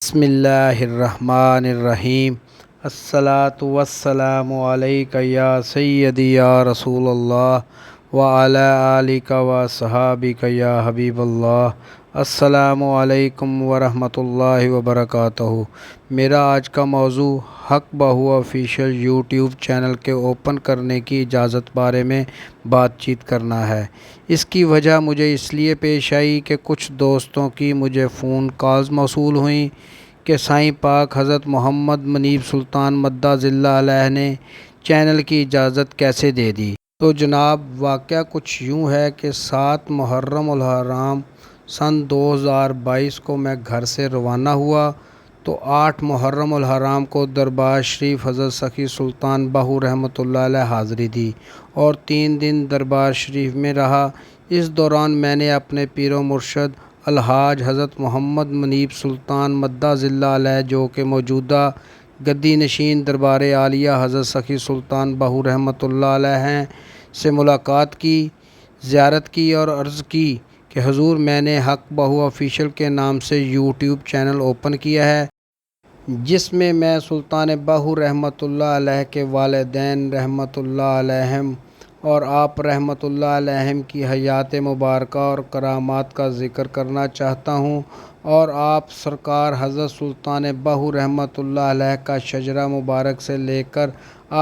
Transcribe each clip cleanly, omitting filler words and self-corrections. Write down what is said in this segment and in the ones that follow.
بسم اللہ الرحمن الرحیم۔ الصلاۃ والسلام علیک یا سیدی یا رسول اللہ وعلی آلک و صحابک یا حبیب اللہ۔ السلام علیکم ورحمۃ اللہ وبرکاتہ۔ میرا آج کا موضوع حق بہو آفیشیل یوٹیوب چینل کے اوپن کرنے کی اجازت بارے میں بات چیت کرنا ہے۔ اس کی وجہ مجھے اس لیے پیش آئی کہ کچھ دوستوں کی مجھے فون کالز موصول ہوئیں کہ سائیں پاک حضرت محمد منیب سلطان مدظ اللہ علیہ نے چینل کی اجازت کیسے دے دی۔ تو جناب واقعہ کچھ یوں ہے کہ 7 محرم الحرام سن 2022 کو میں گھر سے روانہ ہوا تو 8 محرم الحرام کو دربار شریف حضرت سخی سلطان بہو رحمۃ اللہ علیہ حاضری دی اور 3 دن دربار شریف میں رہا۔ اس دوران میں نے اپنے پیر و مرشد الحاج حضرت محمد منیب سلطان مدظ اللہ علیہ جو کہ موجودہ گدی نشین دربار عالیہ حضرت سخی سلطان بہو رحمۃ اللہ علیہ ہیں سے ملاقات کی، زیارت کی اور عرض کی کہ حضور میں نے حق بہو آفیشیل کے نام سے یوٹیوب چینل اوپن کیا ہے جس میں سلطان بہو رحمۃ اللہ علیہ کے والدین رحمۃ اللہ علیہم اور آپ رحمۃ اللہ علیہم کی حیات مبارکہ اور کرامات کا ذکر کرنا چاہتا ہوں اور آپ سرکار حضرت سلطان بہو رحمۃ اللہ علیہ کا شجرہ مبارک سے لے کر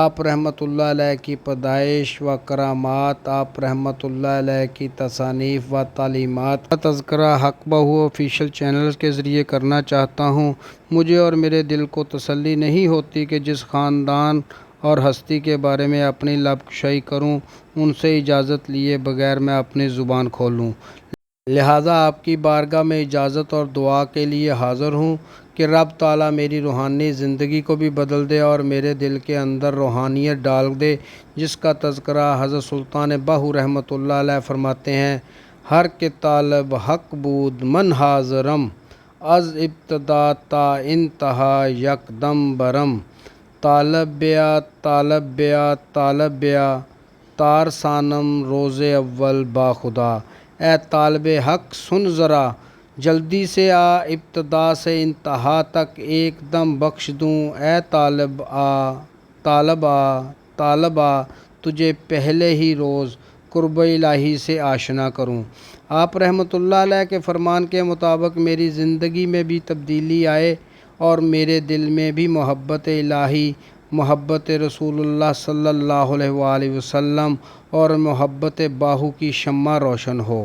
آپ رحمۃ اللہ علیہ کی پیدائش و کرامات، آپ رحمۃ اللہ علیہ کی تصانیف و تعلیمات کا تذکرہ حق بہو آفیشیل چینل کے ذریعے کرنا چاہتا ہوں۔ مجھے اور میرے دل کو تسلی نہیں ہوتی کہ جس خاندان اور ہستی کے بارے میں اپنی لب کشائی کروں ان سے اجازت لیے بغیر میں اپنی زبان کھولوں، لہٰذا آپ کی بارگاہ میں اجازت اور دعا کے لیے حاضر ہوں کہ رب تعالیٰ میری روحانی زندگی کو بھی بدل دے اور میرے دل کے اندر روحانیت ڈال دے جس کا تذکرہ حضرت سلطان بہو رحمۃ اللہ علیہ فرماتے ہیں: ہر کے طالب حق بود من حاضرم، از ابتدا تا انتہا یکدم برم، طالب بیا طالب بیا طالب بیا تار سانم روز اول با خدا۔ اے طالب حق سن ذرا، جلدی سے آ، ابتدا سے انتہا تک ایک دم بخش دوں۔ اے طالب آ طالب آ طالب آ، تجھے پہلے ہی روز قرب الہی سے آشنا کروں۔ آپ رحمۃ اللہ علیہ کے فرمان کے مطابق میری زندگی میں بھی تبدیلی آئے اور میرے دل میں بھی محبت الہی، محبت رسول اللہ صلی اللہ علیہ وآلہ وسلم اور محبت باہو کی شمع روشن ہو۔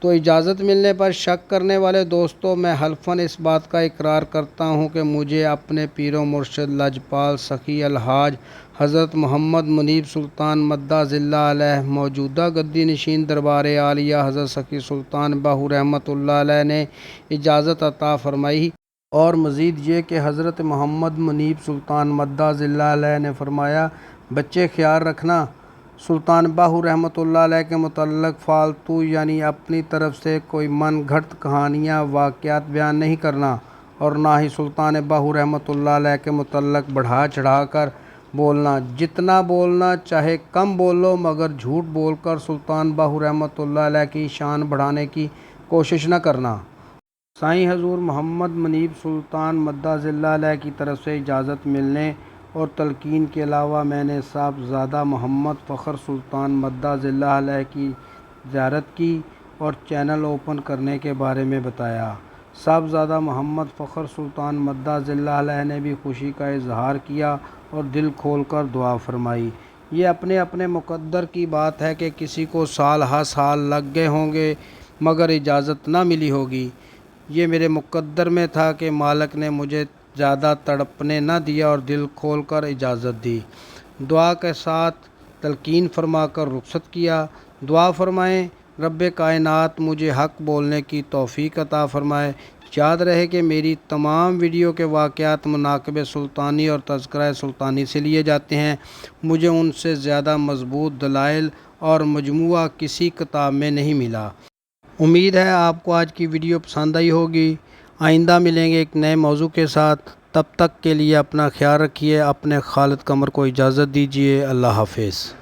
تو اجازت ملنے پر شک کرنے والے دوستوں، میں حلفاً اس بات کا اقرار کرتا ہوں کہ مجھے اپنے پیر و مرشد لجپال سخی الحاج حضرت محمد منیب سلطان مدظ اللہ علیہ موجودہ گدی نشین دربار عالیہ حضرت سخی سلطان بہو رحمۃ اللہ علیہ نے اجازت عطا فرمائی، اور مزید یہ کہ حضرت محمد منیب سلطان مدظ اللہ علیہ نے فرمایا: بچے خیال رکھنا، سلطان بہو رحمۃ اللہ علیہ کے متعلق فالتو یعنی اپنی طرف سے کوئی من گھڑت کہانیاں واقعات بیان نہیں کرنا، اور نہ ہی سلطان بہو رحمۃ اللہ علیہ کے متعلق بڑھا چڑھا کر بولنا۔ جتنا بولنا چاہے کم بولو، مگر جھوٹ بول کر سلطان بہو رحمۃ اللہ علیہ کی شان بڑھانے کی کوشش نہ کرنا۔ سائیں حضور محمد منیب سلطان مدظ اللہ علیہ کی طرف سے اجازت ملنے اور تلقین کے علاوہ میں نے صاحبزادہ محمد فخر سلطان مدظ اللہ علیہ کی زیارت کی اور چینل اوپن کرنے کے بارے میں بتایا۔ صاحبزادہ محمد فخر سلطان مدظ اللہ علیہ نے بھی خوشی کا اظہار کیا اور دل کھول کر دعا فرمائی۔ یہ اپنے اپنے مقدر کی بات ہے کہ کسی کو سال ہا سال لگ گئے ہوں گے مگر اجازت نہ ملی ہوگی۔ یہ میرے مقدر میں تھا کہ مالک نے مجھے زیادہ تڑپنے نہ دیا اور دل کھول کر اجازت دی۔ دعا کے ساتھ تلقین فرما کر رخصت کیا۔ دعا فرمائیں رب کائنات مجھے حق بولنے کی توفیق عطا فرمائے۔ یاد رہے کہ میری تمام ویڈیو کے واقعات مناقب سلطانی اور تذکرہ سلطانی سے لیے جاتے ہیں، مجھے ان سے زیادہ مضبوط دلائل اور مجموعہ کسی کتاب میں نہیں ملا۔ امید ہے آپ کو آج کی ویڈیو پسند آئی ہوگی۔ آئندہ ملیں گے ایک نئے موضوع کے ساتھ، تب تک کے لیے اپنا خیال رکھیے۔ اپنے خالد قمر کو اجازت دیجیے۔ اللہ حافظ۔